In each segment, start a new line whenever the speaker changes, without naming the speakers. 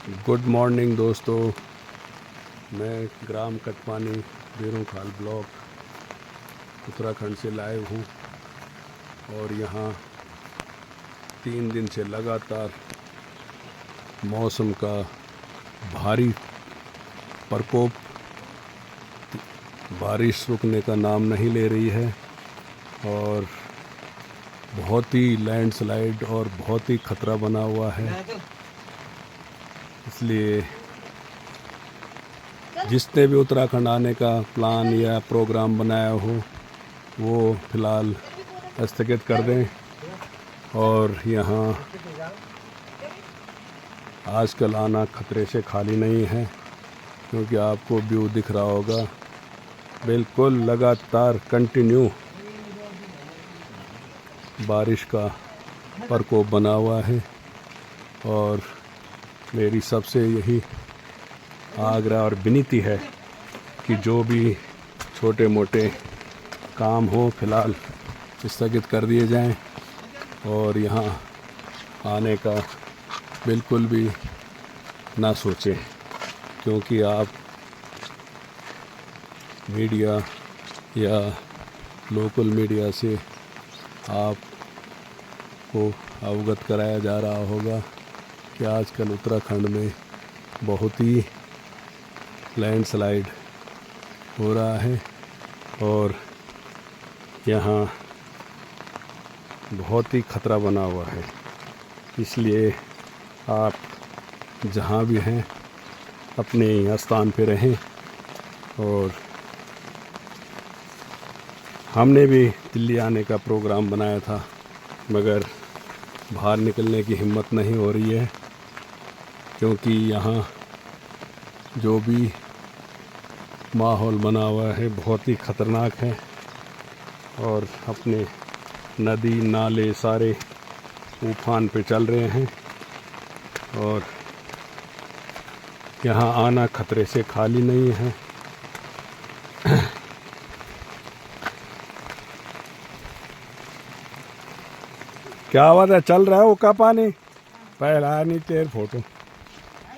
Good morning दोस्तों। मैं ग्राम कटपानी बेरोंखाल block Uttarakhand से लाइव हूँ और यहाँ 3 दिन से लगातार मौसम का भारी प्रकोप, बारिश रुकने का नाम नहीं ले रही है और बहुत ही लैंडस्लाइड और बहुत ही खतरा बना हुआ है। इसलिए जिसने भी उत्तराखंड आने का प्लान या प्रोग्राम बनाया हो वो फ़िलहाल स्थगित कर दें। और यहाँ आजकल आना खतरे से खाली नहीं है, क्योंकि आपको व्यू दिख रहा होगा, बिल्कुल लगातार कंटिन्यू बारिश का प्रकोप बना हुआ है। और मेरी सबसे यही आग्रह और विनती है कि जो भी छोटे मोटे काम हो फ़िलहाल स्थगित कर दिए जाएं और यहाँ आने का बिल्कुल भी ना सोचें, क्योंकि आप मीडिया या लोकल मीडिया से आपको अवगत कराया जा रहा होगा कि आजकल उत्तराखंड में बहुत ही लैंडस्लाइड हो रहा है और यहाँ बहुत ही खतरा बना हुआ है। इसलिए आप जहाँ भी हैं अपने स्थान पे रहें। और हमने भी दिल्ली आने का प्रोग्राम बनाया था, मगर बाहर निकलने की हिम्मत नहीं हो रही है, क्योंकि यहाँ जो भी माहौल बना हुआ है बहुत ही ख़तरनाक है और अपने नदी नाले सारे उफान पे चल रहे हैं और यहाँ आना खतरे से खाली नहीं है। क्या बात है, चल रहा है वो का पानी पहला नहीं तेर फोटो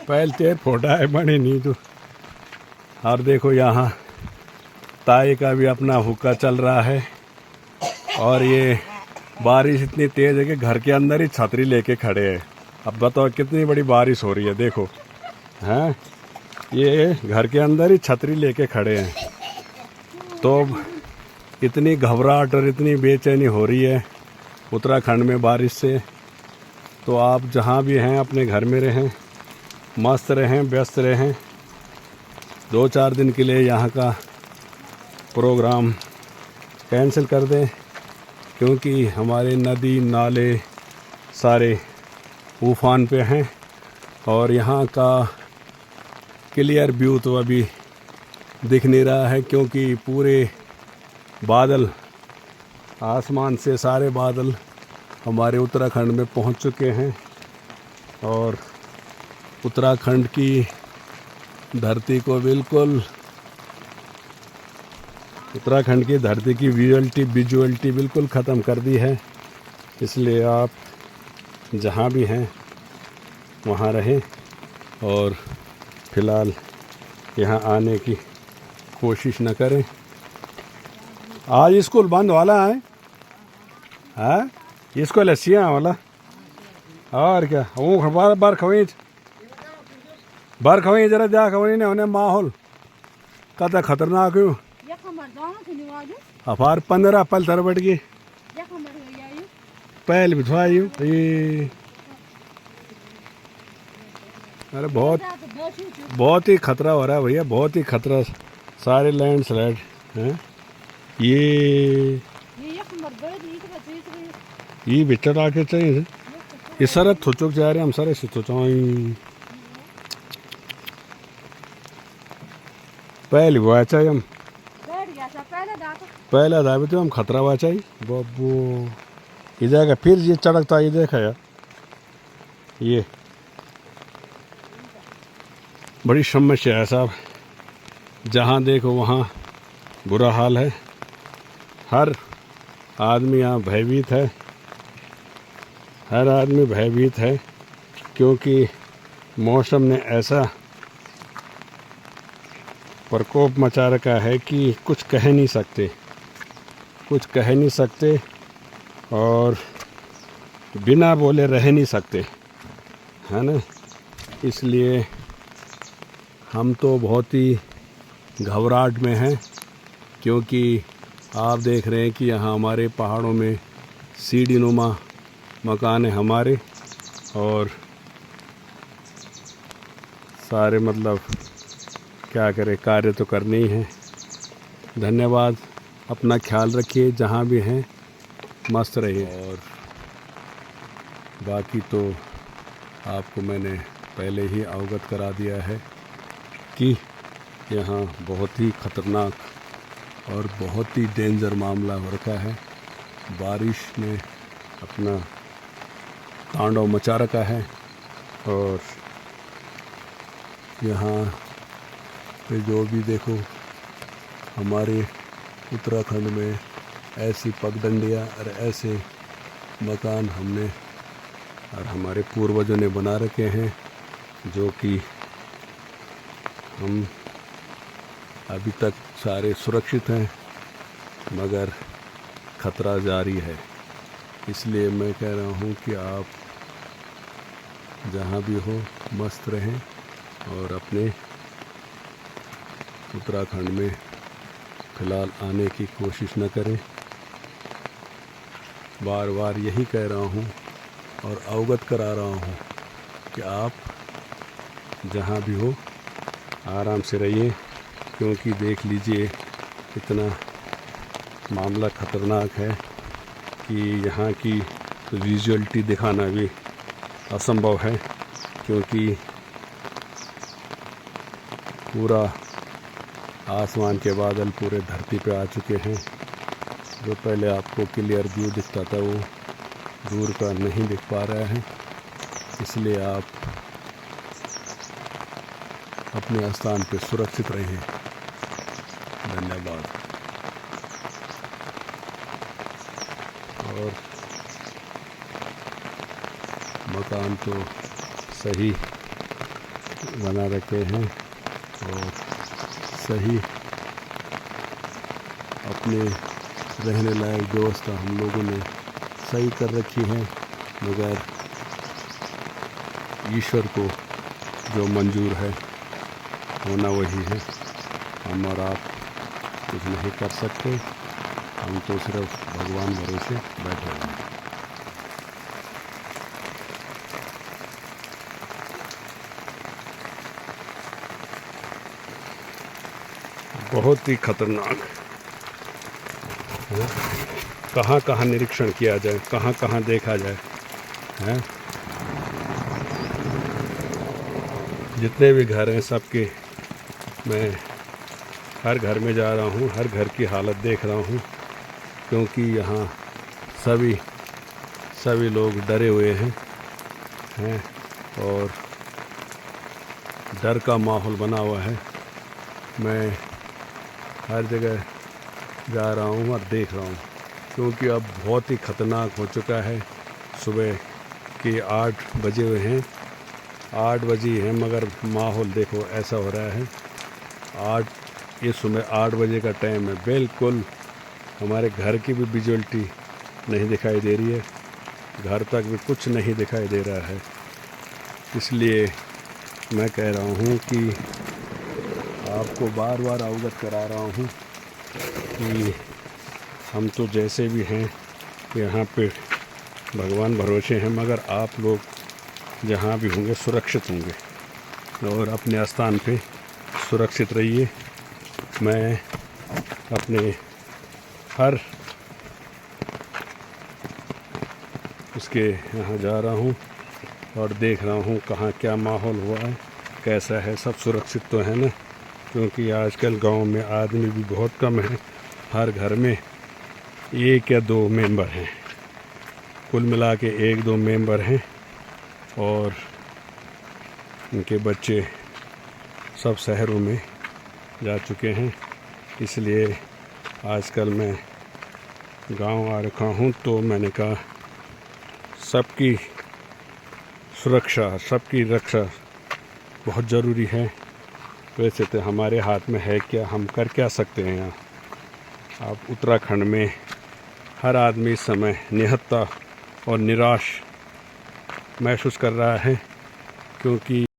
पहले तेर फोटा है बने नहीं तो। और देखो यहाँ ताई का भी अपना हुक्का चल रहा है और ये बारिश इतनी तेज़ है कि घर के अंदर ही छतरी लेके खड़े हैं। अब बताओ कितनी बड़ी बारिश हो रही है, देखो हैं, ये घर के अंदर ही छतरी लेके खड़े हैं। तो इतनी घबराहट और इतनी बेचैनी हो रही है उत्तराखंड में बारिश से। तो आप जहाँ भी हैं अपने घर में रहें, मस्त रहें, व्यस्त रहें। 2-4 दिन के लिए यहाँ का प्रोग्राम कैंसिल कर दें, क्योंकि हमारे नदी नाले सारे उफान पे हैं और यहाँ का क्लियर व्यू तो अभी दिख नहीं रहा है, क्योंकि पूरे बादल आसमान से सारे बादल हमारे उत्तराखंड में पहुँच चुके हैं और उत्तराखंड की धरती को बिल्कुल, उत्तराखंड की धरती की विजुअलिटी बिल्कुल ख़त्म कर दी है। इसलिए आप जहाँ भी हैं वहाँ रहें और फ़िलहाल यहाँ आने की कोशिश न करें। आज स्कूल बंद वाला है, हाँ स्कूल लस्सियाँ वाला और क्या वो बार खवई जरा जा खवई ने उन्हें माहौल कता खतरनाक हो अफार 15 पल तरबट की पहल बिछवाई ये। अरे बहुत ही खतरा हो रहा है भैया, बहुत ही खतरा। सारे लैंडस्लाइड हैं ये बिचर आके चाहिए ये सारा थोचोक जा रहे हैं हम सारे से पहले वो चाहिए हम पहले दावे तो हम खतरा हुआ चाहिए बाबू ये जाएगा फिर ये चढ़कता ये देखा यार, ये बड़ी समस्या है साहब। जहाँ देखो वहाँ बुरा हाल है, हर आदमी यहाँ भयभीत है, हर आदमी भयभीत है, क्योंकि मौसम ने ऐसा प्रकोप मचा रखा है कि कुछ कह नहीं सकते और बिना बोले रह नहीं सकते, है ना। इसलिए हम तो बहुत ही घबराहट में हैं, क्योंकि आप देख रहे हैं कि यहाँ हमारे पहाड़ों में सीढ़ी नुमा मकान है हमारे, और सारे मतलब क्या करें, कार्य तो करने ही हैं। धन्यवाद, अपना ख्याल रखिए, जहाँ भी हैं मस्त रहिए। और बाकी तो आपको मैंने पहले ही अवगत करा दिया है कि यहाँ बहुत ही ख़तरनाक और बहुत ही डेंजर मामला हो रखा है। बारिश ने अपना तांडव मचा रखा है और यहाँ पे जो भी देखो, हमारे उत्तराखंड में ऐसी पगडंडियाँ और ऐसे मकान हमने और हमारे पूर्वजों ने बना रखे हैं, जो कि हम अभी तक सारे सुरक्षित हैं, मगर खतरा जारी है। इसलिए मैं कह रहा हूँ कि आप जहाँ भी हो मस्त रहें और अपने उत्तराखंड में फ़िलहाल आने की कोशिश न करें। बार बार यही कह रहा हूँ और अवगत करा रहा हूँ कि आप जहाँ भी हो आराम से रहिए, क्योंकि देख लीजिए इतना मामला ख़तरनाक है कि यहाँ की विजुअलिटी दिखाना भी असंभव है, क्योंकि पूरा आसमान के बादल पूरे धरती पे आ चुके हैं। जो पहले आपको क्लियर व्यू दिखता था वो दूर का नहीं दिख पा रहा है। इसलिए आप अपने स्थान पे सुरक्षित रहिए। धन्यवाद। और मकान तो सही बना रखे हैं और सही अपने रहने लायक व्यवस्था हम लोगों ने सही कर रखी है, मगर ईश्वर को जो मंजूर है होना वही है। हम और आप कुछ नहीं कर सकते, हम तो सिर्फ भगवान भरोसे बैठे हैं। बहुत ही खतरनाक है। कहाँ कहाँ निरीक्षण किया जाए, कहाँ कहाँ देखा जाए, हैं। जितने भी घर हैं सबके मैं हर घर में जा रहा हूँ, हर घर की हालत देख रहा हूँ, क्योंकि यहाँ सभी लोग डरे हुए हैं और डर का माहौल बना हुआ है। मैं हर जगह जा रहा हूँ और देख रहा हूँ, क्योंकि अब बहुत ही ख़तरनाक हो चुका है। सुबह के 8 बजे हुए हैं, 8 बजे हैं, मगर माहौल देखो ऐसा हो रहा है। इस सुबह 8 बजे का टाइम है, बिल्कुल हमारे घर की भी विजुअलिटी नहीं दिखाई दे रही है, घर तक भी कुछ नहीं दिखाई दे रहा है। इसलिए मैं कह रहा हूँ कि आपको बार बार अवगत करा रहा हूँ कि हम तो जैसे भी हैं यहाँ पे भगवान भरोसे हैं, मगर आप लोग जहाँ भी होंगे सुरक्षित होंगे और अपने स्थान पे सुरक्षित रहिए। मैं अपने हर उसके यहाँ जा रहा हूँ और देख रहा हूँ कहाँ क्या माहौल हुआ है, कैसा है। सब सुरक्षित तो है ना, क्योंकि आजकल गांव में आदमी भी बहुत कम है, हर घर में 1 या 2 मेंबर हैं, कुल मिला के 1-2 मेंबर हैं और उनके बच्चे सब शहरों में जा चुके हैं। इसलिए आजकल मैं गांव आ रखा हूं, तो मैंने कहा सबकी सुरक्षा, सबकी रक्षा बहुत ज़रूरी है। वैसे तो हमारे हाथ में है क्या, हम कर क्या सकते हैं यहाँ। अब उत्तराखंड में हर आदमी इस समय निहत्था और निराश महसूस कर रहा है, क्योंकि